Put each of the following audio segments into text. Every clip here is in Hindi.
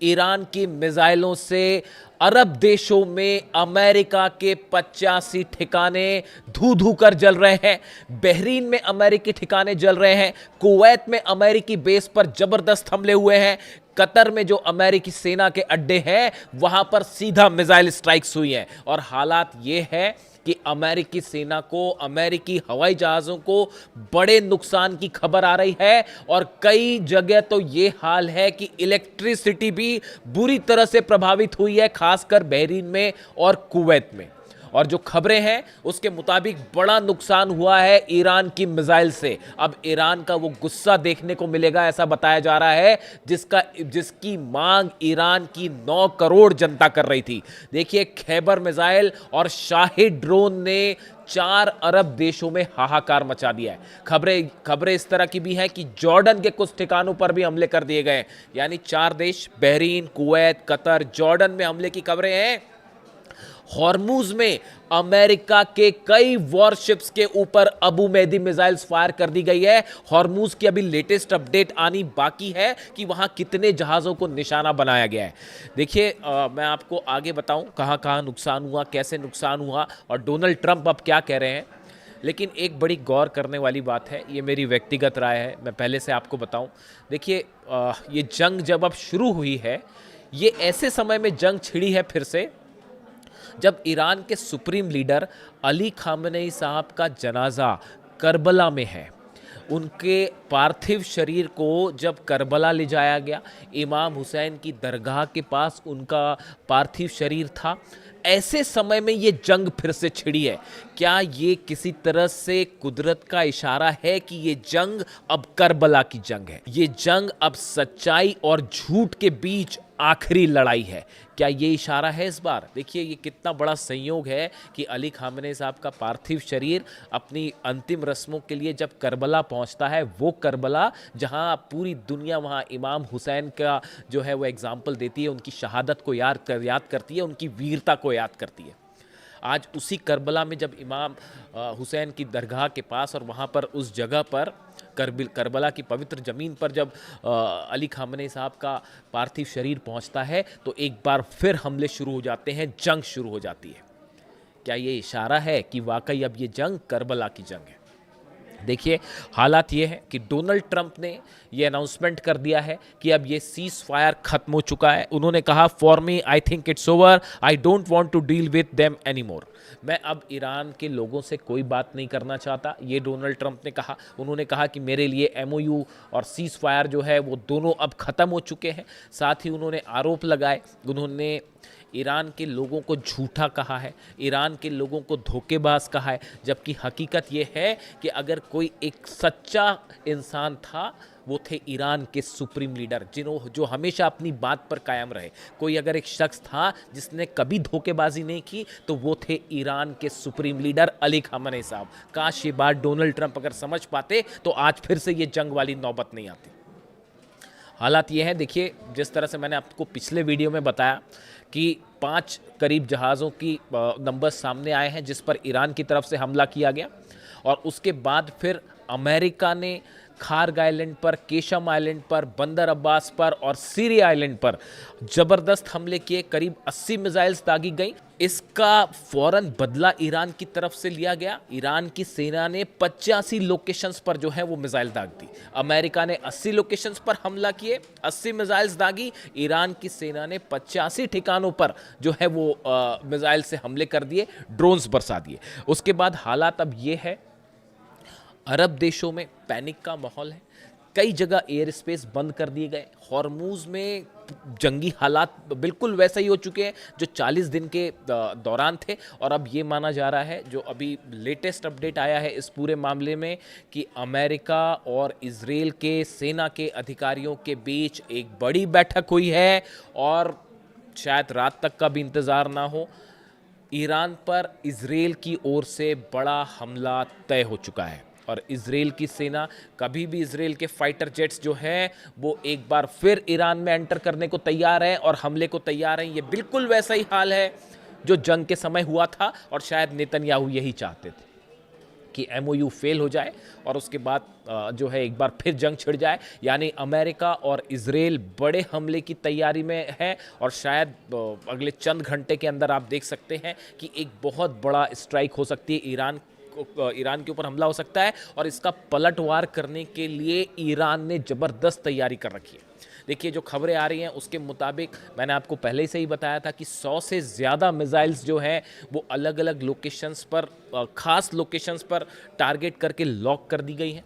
ईरान की मिसाइलों से अरब देशों में अमेरिका के 85 ठिकाने धू धू कर जल रहे हैं। बहरीन में अमेरिकी ठिकाने जल रहे हैं। कुवैत में अमेरिकी बेस पर जबरदस्त हमले हुए हैं। कतर में जो अमेरिकी सेना के अड्डे हैं वहां पर सीधा मिसाइल स्ट्राइक्स हुई हैं। और हालात ये है कि अमेरिकी सेना को, अमेरिकी हवाई जहाज़ों को बड़े नुकसान की खबर आ रही है। और कई जगह तो ये हाल है कि इलेक्ट्रिसिटी भी बुरी तरह से प्रभावित हुई है, खासकर बहरीन में और कुवैत में। और जो खबरें हैं उसके मुताबिक बड़ा नुकसान हुआ है ईरान की मिसाइल से। अब ईरान का वो गुस्सा देखने को मिलेगा, ऐसा बताया जा रहा है, जिसकी मांग ईरान की 9 करोड़ जनता कर रही थी। देखिए, खैबर मिसाइल और शाहिद ड्रोन ने 4 अरब देशों में हाहाकार मचा दिया है। खबरें इस तरह की भी हैं कि जॉर्डन के कुछ ठिकानों पर भी हमले कर दिए गए। यानी 4 देश, बहरीन, कुवैत, कतर, जॉर्डन में हमले की खबरें हैं। हॉर्मुज में अमेरिका के कई वॉरशिप्स के ऊपर अबू मेहदी मिसाइल्स फायर कर दी गई है। हॉर्मुज की अभी लेटेस्ट अपडेट आनी बाकी है कि वहां कितने जहाजों को निशाना बनाया गया है। देखिए, मैं आपको आगे बताऊं कहां कहां नुकसान हुआ, कैसे नुकसान हुआ और डोनाल्ड ट्रंप अब क्या कह रहे हैं। लेकिन एक बड़ी गौर करने वाली बात है, ये मेरी व्यक्तिगत राय है, मैं पहले से आपको बताऊं। देखिए, ये जंग जब अब शुरू हुई है, ये ऐसे समय में जंग छिड़ी है फिर से जब ईरान के सुप्रीम लीडर अली खामेनेई साहब का जनाजा करबला में है। उनके पार्थिव शरीर को जब करबला ले जाया गया, इमाम हुसैन की दरगाह के पास उनका पार्थिव शरीर था। ऐसे समय में ये जंग फिर से छिड़ी है। क्या ये किसी तरह से कुदरत का इशारा है कि ये जंग अब करबला की जंग है? ये जंग अब सच्चाई और झूठ के बीच आखिरी लड़ाई है। क्या ये इशारा है इस बार? देखिए, ये कितना बड़ा संयोग है कि अली खामेनेई साहब का पार्थिव शरीर अपनी अंतिम रस्मों के लिए जब करबला पहुंचता है, वो करबला जहां पूरी दुनिया वहां इमाम हुसैन का जो है वो एग्जाम्पल देती है, उनकी शहादत को याद करती है, उनकी वीरता को याद करती है। आज उसी करबला में जब इमाम हुसैन की दरगाह के पास और वहाँ पर उस जगह पर करबला की पवित्र ज़मीन पर जब अली खामेनेई साहब का पार्थिव शरीर पहुँचता है, तो एक बार फिर हमले शुरू हो जाते हैं, जंग शुरू हो जाती है। क्या ये इशारा है कि वाकई अब ये जंग करबला की जंग है? देखिए, हालात ये है कि डोनाल्ड ट्रंप ने ये अनाउंसमेंट कर दिया है कि अब ये सीज फायर खत्म हो चुका है। उन्होंने कहा, for me I think it's over, I don't want to deal with them any more. मैं अब ईरान के लोगों से कोई बात नहीं करना चाहता, ये डोनाल्ड ट्रंप ने कहा। उन्होंने कहा कि मेरे लिए एमओयू और सीज फायर जो है वो दोनों अब ख़त्म हो चुके हैं। साथ ही उन्होंने आरोप लगाए, उन्होंने ईरान के लोगों को झूठा कहा है, ईरान के लोगों को धोखेबाज कहा है, जबकि हकीकत ये है कि अगर कोई एक सच्चा इंसान था वो थे ईरान के सुप्रीम लीडर, जो हमेशा अपनी बात पर कायम रहे। कोई अगर एक शख्स था जिसने कभी धोखेबाजी नहीं की तो वो थे ईरान के सुप्रीम लीडर अली खामेनेई साहब। काश ये बात डोनाल्ड ट्रंप अगर समझ पाते तो आज फिर से ये जंग वाली नौबत नहीं आती। हालात ये हैं, देखिए, जिस तरह से मैंने आपको पिछले वीडियो में बताया कि 5 करीब जहाज़ों की नंबर सामने आए हैं जिस पर ईरान की तरफ से हमला किया गया। और उसके बाद फिर अमेरिका ने खार्ग आइलैंड पर, केशम आइलैंड पर, बंदर अब्बास पर और सीरी आइलैंड पर ज़बरदस्त हमले किए। करीब 80 मिसाइल्स दागी गई। इसका फौरन बदला ईरान की तरफ से लिया गया। ईरान की सेना ने 85 लोकेशंस पर जो है वो मिसाइल दाग दी। अमेरिका ने 80 लोकेशंस पर हमला किए, 80 मिसाइल्स दागी। ईरान की सेना ने 85 ठिकानों पर जो है वो मिसाइल से हमले कर दिए, ड्रोन्स बरसा दिए। उसके बाद हालात अब ये है, अरब देशों में पैनिक का माहौल है। कई जगह एयर स्पेस बंद कर दिए गए। हॉर्मुज में जंगी हालात बिल्कुल वैसे ही हो चुके हैं जो 40 दिन के दौरान थे। और अब ये माना जा रहा है, जो अभी लेटेस्ट अपडेट आया है इस पूरे मामले में, कि अमेरिका और इजराइल के सेना के अधिकारियों के बीच एक बड़ी बैठक हुई है और शायद रात तक का भी इंतज़ार ना हो। ईरान पर इजराइल की ओर से बड़ा हमला तय हो चुका है और इजराइल की सेना, कभी भी इजराइल के फाइटर जेट्स जो हैं वो एक बार फिर ईरान में एंटर करने को तैयार हैं और हमले को तैयार हैं। ये बिल्कुल वैसा ही हाल है जो जंग के समय हुआ था और शायद नेतन्याहू यही चाहते थे। कि एमओयू फेल हो जाए और उसके बाद जो है एक बार फिर जंग छिड़ जाए। यानी अमेरिका और इजराइल बड़े हमले की तैयारी में है और शायद अगले चंद घंटे के अंदर आप देख सकते हैं कि एक बहुत बड़ा स्ट्राइक हो सकती है, ईरान के ऊपर हमला हो सकता है और इसका पलटवार करने के लिए ईरान ने ज़बरदस्त तैयारी कर रखी है। देखिए जो खबरें आ रही हैं उसके मुताबिक मैंने आपको पहले से ही बताया था कि 100 से ज़्यादा मिसाइल्स जो हैं वो अलग अलग लोकेशंस पर, ख़ास लोकेशंस पर टारगेट करके लॉक कर दी गई हैं।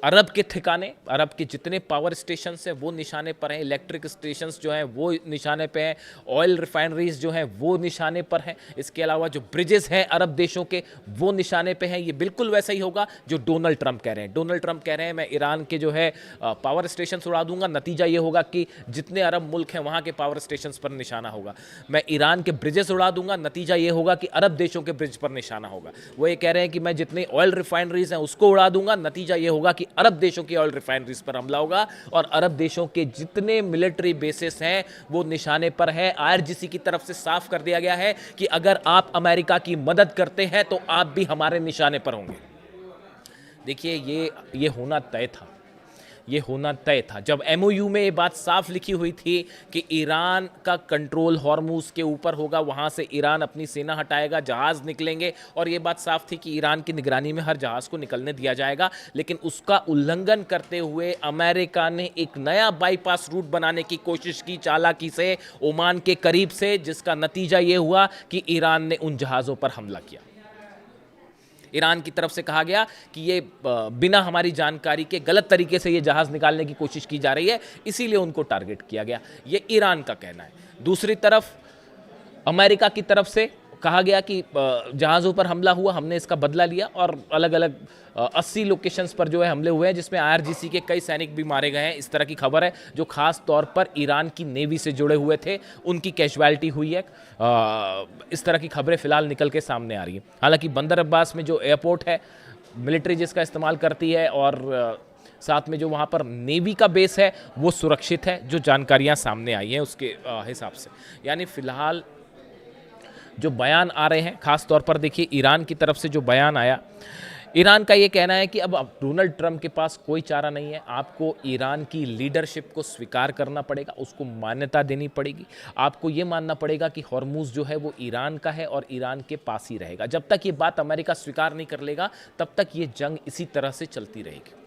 अरब के ठिकाने, अरब के जितने पावर स्टेशन हैं वो निशाने पर हैं, इलेक्ट्रिक स्टेशंस जो हैं वो निशाने पे हैं, ऑयल रिफाइनरीज जो हैं वो निशाने पर हैं। इसके अलावा जो ब्रिजेस हैं अरब देशों के वो निशाने पे हैं। ये बिल्कुल वैसा ही होगा जो डोनाल्ड ट्रंप कह रहे हैं। डोनाल्ड ट्रंप कह रहे हैं मैं ईरान के जो है पावर स्टेशन उड़ा दूंगा, नतीजा ये होगा कि जितने अरब मुल्क हैं वहाँ के पावर स्टेशन पर निशाना होगा। मैं ईरान के ब्रिजेस उड़ा दूंगा, नतीजा ये होगा कि अरब देशों के ब्रिज पर निशाना होगा। वो ये कह रहे हैं कि मैं जितने ऑयल रिफाइनरीज हैं उसको उड़ा दूंगा, नतीजा ये होगा कि अरब देशों की ऑयल रिफाइनरीज पर हमला होगा और अरब देशों के जितने मिलिट्री बेसिस हैं वो निशाने पर है। आईआरजीसी की तरफ से साफ कर दिया गया है कि अगर आप अमेरिका की मदद करते हैं तो आप भी हमारे निशाने पर होंगे। देखिए ये होना तय था, ये होना तय था। जब एमओयू में ये बात साफ लिखी हुई थी कि ईरान का कंट्रोल हॉर्मुज के ऊपर होगा, वहाँ से ईरान अपनी सेना हटाएगा, जहाज़ निकलेंगे और ये बात साफ थी कि ईरान की निगरानी में हर जहाज़ को निकलने दिया जाएगा। लेकिन उसका उल्लंघन करते हुए अमेरिका ने एक नया बाईपास रूट बनाने की कोशिश की चालाकी से ओमान के करीब से, जिसका नतीजा ये हुआ कि ईरान ने उन जहाज़ों पर हमला किया। ईरान की तरफ से कहा गया कि ये बिना हमारी जानकारी के गलत तरीके से ये जहाज़ निकालने की कोशिश की जा रही है, इसीलिए उनको टारगेट किया गया। ये ईरान का कहना है। दूसरी तरफ अमेरिका की तरफ से कहा गया कि जहाज़ों पर हमला हुआ, हमने इसका बदला लिया और अलग अलग 80 लोकेशंस पर जो है हमले हुए हैं, जिसमें आईआरजीसी के कई सैनिक भी मारे गए हैं। इस तरह की खबर है जो खास तौर पर ईरान की नेवी से जुड़े हुए थे, उनकी कैजुअलिटी हुई है। इस तरह की खबरें फिलहाल निकल के सामने आ रही हैं। हालांकि बंदर अब्बास में जो एयरपोर्ट है, मिलिट्री जिसका इस्तेमाल करती है और साथ में जो वहाँ पर नेवी का बेस है वो सुरक्षित है, जो जानकारियाँ सामने आई हैं उसके हिसाब से। यानी फिलहाल जो बयान आ रहे हैं, खास तौर पर देखिए ईरान की तरफ से जो बयान आया, ईरान का ये कहना है कि अब डोनाल्ड ट्रंप के पास कोई चारा नहीं है, आपको ईरान की लीडरशिप को स्वीकार करना पड़ेगा, उसको मान्यता देनी पड़ेगी। आपको ये मानना पड़ेगा कि हॉर्मुज जो है वो ईरान का है और ईरान के पास ही रहेगा। जब तक ये बात अमेरिका स्वीकार नहीं कर लेगा तब तक ये जंग इसी तरह से चलती रहेगी।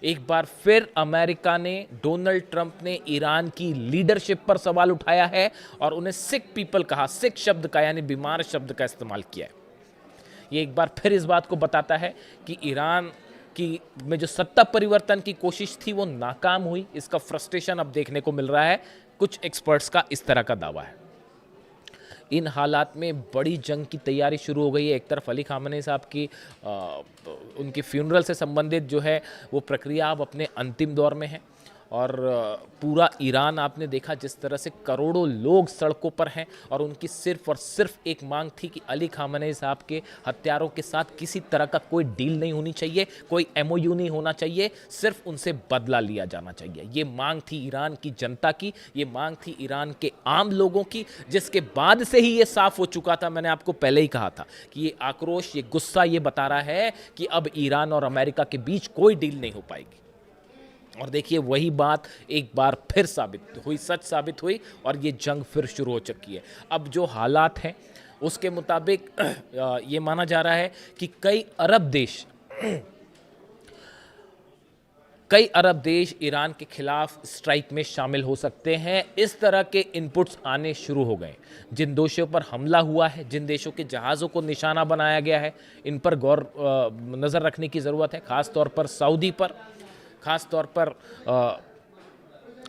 एक बार फिर अमेरिका ने, डोनाल्ड ट्रंप ने ईरान की लीडरशिप पर सवाल उठाया है और उन्हें सिक पीपल कहा, सिक शब्द का यानी बीमार शब्द का इस्तेमाल किया है। ये एक बार फिर इस बात को बताता है कि ईरान की में जो सत्ता परिवर्तन की कोशिश थी वो नाकाम हुई। इसका फ्रस्ट्रेशन अब देखने को मिल रहा है। कुछ एक्सपर्ट्स का इस तरह का दावा है। इन हालात में बड़ी जंग की तैयारी शुरू हो गई है। एक तरफ अली खामनेई साहब की उनकी फ्यूनरल से संबंधित जो है वो प्रक्रिया अब अपने अंतिम दौर में है और पूरा ईरान आपने देखा जिस तरह से करोड़ों लोग सड़कों पर हैं और उनकी सिर्फ और सिर्फ एक मांग थी कि अली खामनेई साहब के हत्यारों के साथ किसी तरह का कोई डील नहीं होनी चाहिए, कोई एमओयू नहीं होना चाहिए, सिर्फ उनसे बदला लिया जाना चाहिए। ये मांग थी ईरान की जनता की, ये मांग थी ईरान के आम लोगों की, जिसके बाद से ही ये साफ हो चुका था। मैंने आपको पहले ही कहा था कि ये आक्रोश, ये गुस्सा ये बता रहा है कि अब ईरान और अमेरिका के बीच कोई डील नहीं हो पाएगी। और देखिए वही बात एक बार फिर साबित हुई, सच साबित हुई और ये जंग फिर शुरू हो चुकी है। अब जो हालात हैं उसके मुताबिक ये माना जा रहा है कि कई अरब देश ईरान के खिलाफ स्ट्राइक में शामिल हो सकते हैं। इस तरह के इनपुट्स आने शुरू हो गए। जिन देशों पर हमला हुआ है, जिन देशों के जहाज़ों को निशाना बनाया गया है, इन पर गौर नज़र रखने की ज़रूरत है। ख़ास तौर पर सऊदी पर, ख़ास तौर पर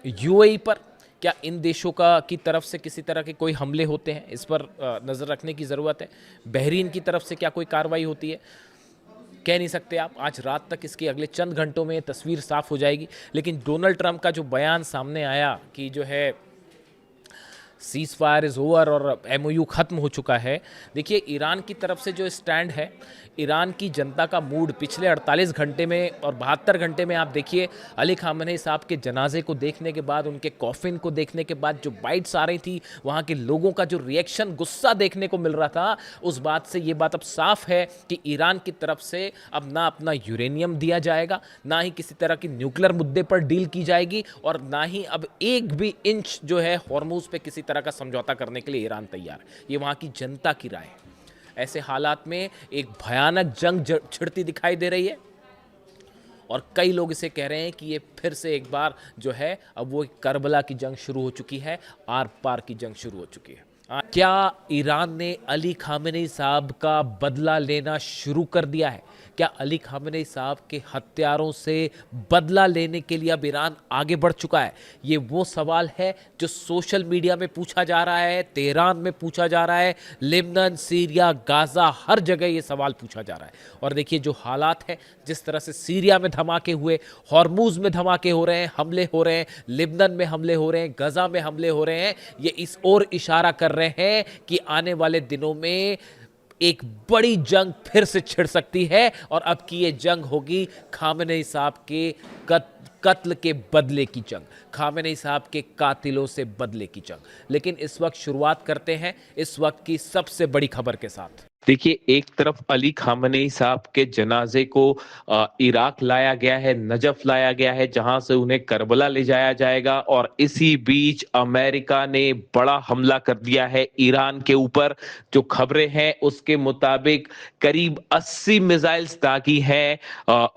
यूएई पर। क्या इन देशों की तरफ से किसी तरह के कोई हमले होते हैं, इस पर नज़र रखने की ज़रूरत है। बहरीन की तरफ से क्या कोई कार्रवाई होती है, कह नहीं सकते आप। आज रात तक इसकी, अगले चंद घंटों में तस्वीर साफ हो जाएगी। लेकिन डोनाल्ड ट्रंप का जो बयान सामने आया कि जो है सीज फायर इज़ ओवर और एमओयू ख़त्म हो चुका है। देखिए ईरान की तरफ से जो स्टैंड है, ईरान की जनता का मूड पिछले 48 घंटे में और 72 घंटे में आप देखिए, अली खामनेई साहब के जनाजे को देखने के बाद, उनके कॉफिन को देखने के बाद जो बाइट्स आ रही थी, वहाँ के लोगों का जो रिएक्शन, गुस्सा देखने को मिल रहा था, उस बात से ये बात अब साफ है कि ईरान की तरफ से अब ना अपना यूरेनियम दिया जाएगा, ना ही किसी तरह की न्यूक्लियर मुद्दे पर डील की जाएगी, और ना ही अब एक भी इंच जो है हॉर्मूज पे किसी तरह का समझौता करने के लिए ईरान तैयार है। ये वहाँ की जनता की राय है। ऐसे हालात में एक भयानक जंग छिड़ती दिखाई दे रही है और कई लोग इसे कह रहे हैं कि ये फिर से एक बार जो है अब वो करबला की जंग शुरू हो चुकी है, आर पार की जंग शुरू हो चुकी है। क्या ईरान ने अली खामेनेई साहब का बदला लेना शुरू कर दिया है? क्या अली खामेनेई साहब के हत्यारों से बदला लेने के लिए अब ईरान आगे बढ़ चुका है? ये वो सवाल है जो सोशल मीडिया में पूछा जा रहा है, तेहरान में पूछा जा रहा है, लेबनान, सीरिया, गाज़ा, हर जगह ये सवाल पूछा जा रहा है। और देखिए जो हालात है, जिस तरह से सीरिया में धमाके हुए, हॉर्मूज में धमाके हो रहे हैं, हमले हो रहे हैं, लेबनान में हमले हो रहे हैं, गजा में हमले हो रहे हैं, ये इस ओर इशारा कर रहे हैं कि आने वाले दिनों में एक बड़ी जंग फिर से छिड़ सकती है और अब की ये जंग होगी खामेनेई साहब के कत्ल के बदले की जंग, खामेनेई साहब के कातिलों से बदले की जंग। लेकिन इस वक्त शुरुआत करते हैं इस वक्त की सबसे बड़ी खबर के साथ। देखिए, एक तरफ अली खामनेई साहब के जनाजे को इराक लाया गया है, नजफ लाया गया है, जहां से उन्हें करबला ले जाया जाएगा, और इसी बीच अमेरिका ने बड़ा हमला कर दिया है ईरान के ऊपर। जो खबरें हैं उसके मुताबिक करीब 80 मिसाइल्स दागी हैं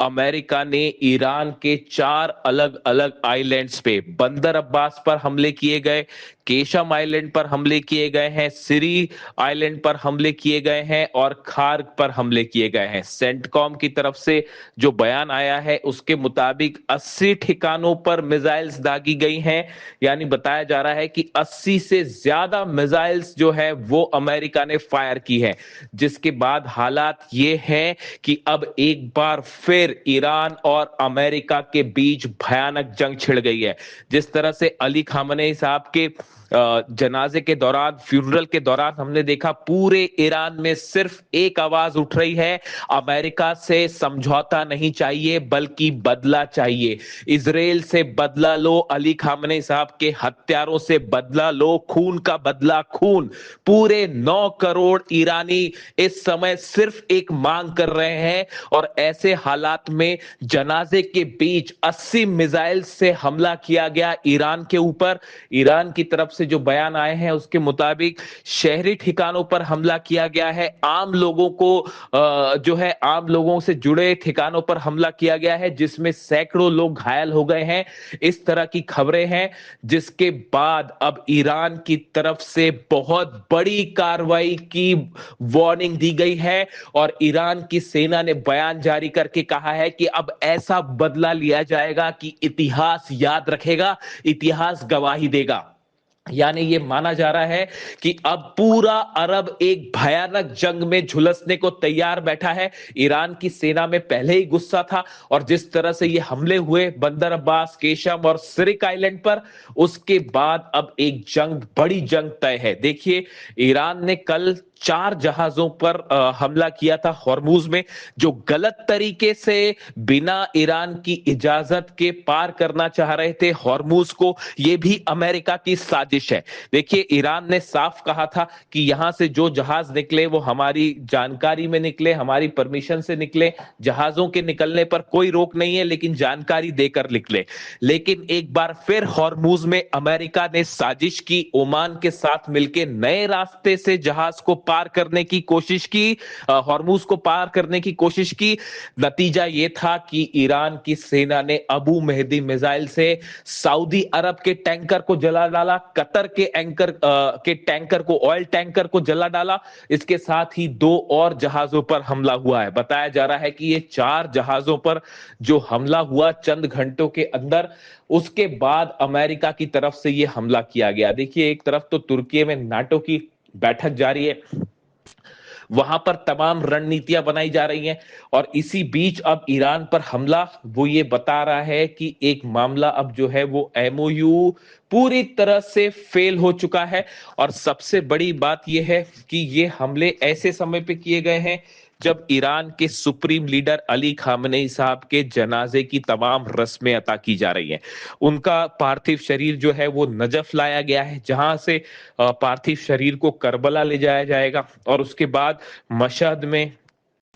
अमेरिका ने ईरान के 4 अलग अलग आइलैंड्स पे। बंदर अब्बास पर हमले किए गए, केशम आइलैंड पर हमले किए गए हैं, सिरी आइलैंड पर हमले किए गए हैं और खार्ग पर हमले किए गए हैं। सेंटकॉम की तरफ से जो बयान आया है उसके मुताबिक 80 ठिकानों पर मिसाइल्स दागी गई हैं, यानी बताया जा रहा है कि 80 से ज्यादा मिसाइल्स जो है वो अमेरिका ने फायर की है। जिसके बाद हालात ये हैं कि अब एक बार फिर ईरान और अमेरिका के बीच भयानक जंग छिड़ गई है। जिस तरह से अली खामनेई साहब के जनाजे के दौरान, फ्यूनरल के दौरान हमने देखा पूरे ईरान में सिर्फ एक आवाज उठ रही है, अमेरिका से समझौता नहीं चाहिए बल्कि बदला चाहिए। इजराइल से बदला लो, अली खामनेई साहब के हत्यारों से बदला लो, खून का बदला खून। पूरे 9 करोड़ ईरानी इस समय सिर्फ एक मांग कर रहे हैं, और ऐसे हालात में जनाजे के बीच 80 मिसाइल से हमला किया गया ईरान के ऊपर। ईरान की तरफ से जो बयान आए हैं उसके मुताबिक शहरी ठिकानों पर हमला किया गया है, आम लोगों को जो है आम लोगों से जुड़े ठिकानों पर हमला किया गया है, जिसमें सैकड़ों लोग घायल हो गए हैं। इस तरह की खबरें हैं, जिसके बाद अब ईरान की तरफ से बहुत बड़ी कार्रवाई की वार्निंग दी गई है, और ईरान की सेना ने बयान जारी करके कहा है कि अब ऐसा बदला लिया जाएगा कि इतिहास याद रखेगा, इतिहास गवाही देगा। यानी ये माना जा रहा है कि अब पूरा अरब एक भयानक जंग में झुलसने को तैयार बैठा है। ईरान की सेना में पहले ही गुस्सा था, और जिस तरह से ये हमले हुए बंदर अब्बास, केशम और सिरिक आइलैंड पर, उसके बाद अब एक जंग, बड़ी जंग तय है। देखिए, ईरान ने कल 4 जहाजों पर हमला किया था हॉर्मूज में, जो गलत तरीके से बिना ईरान की इजाजत के पार करना चाह रहे थे हॉर्मूज को। यह भी अमेरिका की साजिश है। देखिए, ईरान ने साफ कहा था कि यहां से जो जहाज निकले वो हमारी जानकारी में निकले, हमारी परमिशन से निकले, जहाजों के निकलने पर कोई रोक नहीं है, लेकिन जानकारी देकर निकले। लेकिन एक बार फिर हॉर्मूज में अमेरिका ने साजिश की, ओमान के साथ मिलकर नए रास्ते से जहाज को पार करने की कोशिश की, हॉर्मूज को पार करने की कोशिश की। नतीजा यह था कि ईरान की सेना ने अबू मेहदी मिसाइल से सऊदी अरब के टैंकर को जला डाला, कतर के टैंकर को, ऑयल टैंकर को जला डाला। इसके साथ ही 2 और जहाजों पर हमला हुआ है। बताया जा रहा है कि ये 4 जहाजों पर जो हमला हुआ चंद घंटों के अंदर, उसके बाद अमेरिका की तरफ से यह हमला किया गया। देखिए, एक तरफ तो तुर्की में नाटो की बैठक जारी है, वहां पर तमाम रणनीतियां बनाई जा रही हैं। और इसी बीच अब ईरान पर हमला वो ये बता रहा है कि एक मामला अब जो है वो एमओयू पूरी तरह से फेल हो चुका है। और सबसे बड़ी बात यह है कि ये हमले ऐसे समय पे किए गए हैं जब ईरान के सुप्रीम लीडर अली खामनेई साहब के जनाजे की तमाम रस्में अता की जा रही हैं। उनका पार्थिव शरीर जो है वो नजफ लाया गया है, जहां से पार्थिव शरीर को करबला ले जाया जाएगा और उसके बाद मशहद में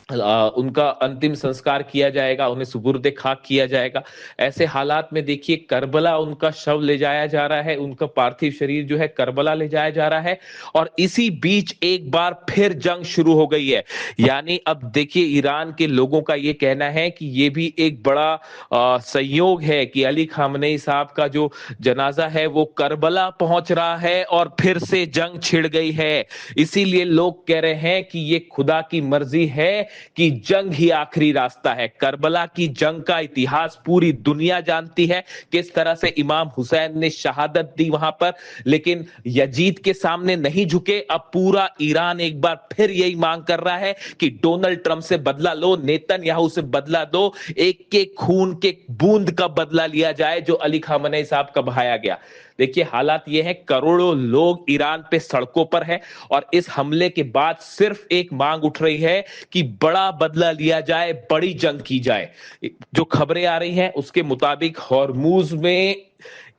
उनका अंतिम संस्कार किया जाएगा, उन्हें सुपुर्द खाक किया जाएगा। ऐसे हालात में देखिए करबला उनका शव ले जाया जा रहा है, उनका पार्थिव शरीर जो है करबला ले जाया जा रहा है। और इसी बीच एक बार फिर जंग शुरू हो गई है। यानी अब देखिए ईरान के लोगों का ये कहना है कि ये भी एक बड़ा संयोग है कि अली खामनेई साहब का जो जनाजा है वो करबला पहुंच रहा है और फिर से जंग छिड़ गई है। इसीलिए लोग कह रहे हैं कि ये खुदा की मर्जी है कि जंग ही आखिरी रास्ता है। करबला की जंग का इतिहास पूरी दुनिया जानती है, किस तरह से इमाम हुसैन ने शहादत दी वहां पर, लेकिन यजीद के सामने नहीं झुके। अब पूरा ईरान एक बार फिर यही मांग कर रहा है कि डोनाल्ड ट्रंप से बदला लो, नेतन्याहू से बदला दो, एक के खून के बूंद का बदला लिया जाए जो अली खामनेई साहब का बहाया गया। देखिए हालात ये है, करोड़ों लोग ईरान पे सड़कों पर हैं और इस हमले के बाद सिर्फ एक मांग उठ रही है कि बड़ा बदला लिया जाए, बड़ी जंग की जाए। जो खबरें आ रही हैं उसके मुताबिक हॉर्मूज में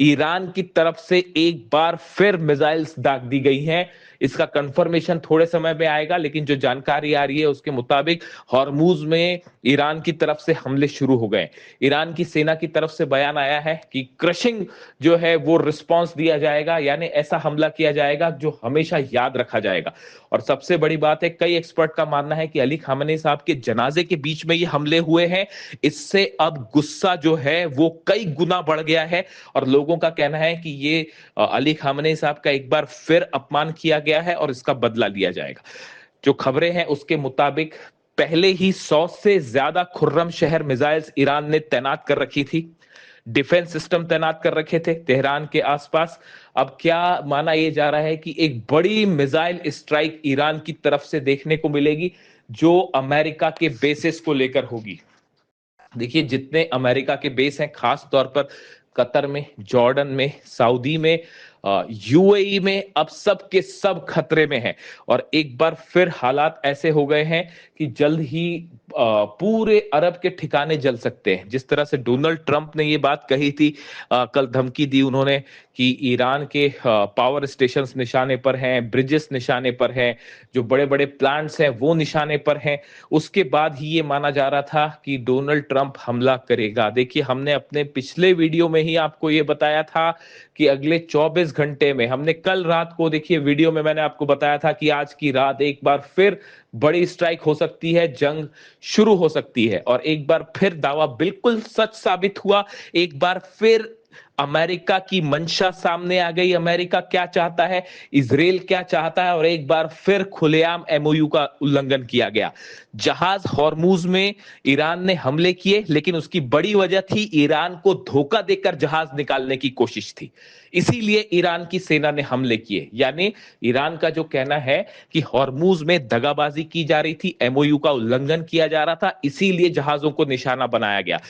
ईरान की तरफ से एक बार फिर मिसाइल्स दाग दी गई हैं। इसका कंफर्मेशन थोड़े समय में आएगा, लेकिन जो जानकारी आ रही है उसके मुताबिक हॉर्मूज में ईरान की तरफ से हमले शुरू हो गए। ईरान की सेना की तरफ से बयान आया है कि क्रशिंग जो है वो रिस्पांस दिया जाएगा, यानी ऐसा हमला किया जाएगा जो हमेशा याद रखा जाएगा। और सबसे बड़ी बात है, कई एक्सपर्ट का मानना है कि अली खामनेई साहब के जनाजे के बीच में ये हमले हुए हैं। इससे अब गुस्सा जो है वो कई गुना बढ़ गया है और लोगों का कहना है कि ये अली खामनेई साहब का एक बार फिर अपमान किया गया है और इसका बदला लिया जाएगा। जो खबरें हैं उसके मुताबिक पहले ही 100 से ज्यादा खुर्रम शहर मिसाइल्स ईरान ने तैनात कर रखी थी, डिफेंस सिस्टम तैनात कर रखे थे तेहरान के आसपास। अब क्या माना यह जा रहा है कि एक बड़ी मिसाइल स्ट्राइक ईरान की तरफ से देखने को मिलेगी जो अमेरिका के बेसिस को लेकर होगी। देखिए जितने अमेरिका के बेस हैं, खास तौर पर कतर में, जॉर्डन में, सऊदी में, यूएई में, अब सब के सब खतरे में हैं। और एक बार फिर हालात ऐसे हो गए हैं कि जल्द ही पूरे अरब के ठिकाने जल सकते हैं। जिस तरह से डोनाल्ड ट्रंप ने ये बात कही थी, कल धमकी दी उन्होंने कि ईरान के पावर स्टेशंस निशाने पर हैं, ब्रिजेस निशाने पर हैं, जो बड़े बड़े प्लांट्स हैं वो निशाने पर हैं। उसके बाद ही ये माना जा रहा था कि डोनाल्ड ट्रंप हमला करेगा। देखिए हमने अपने पिछले वीडियो में ही आपको ये बताया था कि अगले 24 घंटे में, हमने कल रात को देखिए वीडियो में मैंने आपको बताया था कि आज की रात एक बार फिर बड़ी स्ट्राइक हो सकती है, जंग शुरू हो सकती है। और एक बार फिर दावा बिल्कुल सच साबित हुआ। एक बार फिर अमेरिका की मंशा सामने आ गई, अमेरिका क्या चाहता है, इजराइल क्या चाहता है, और एक बार फिर खुलेआम एमओयू का उल्लंघन किया गया। जहाज हॉर्मूज में ईरान ने हमले किए, लेकिन उसकी बड़ी वजह थी ईरान को धोखा देकर जहाज निकालने की कोशिश थी, इसीलिए ईरान की सेना ने हमले किए। यानी ईरान का जो कहना है कि हॉर्मूज में दगाबाजी की जा रही थी, एमओयू का उल्लंघन किया जा रहा था, इसीलिए जहाजों को निशाना बनाया गया।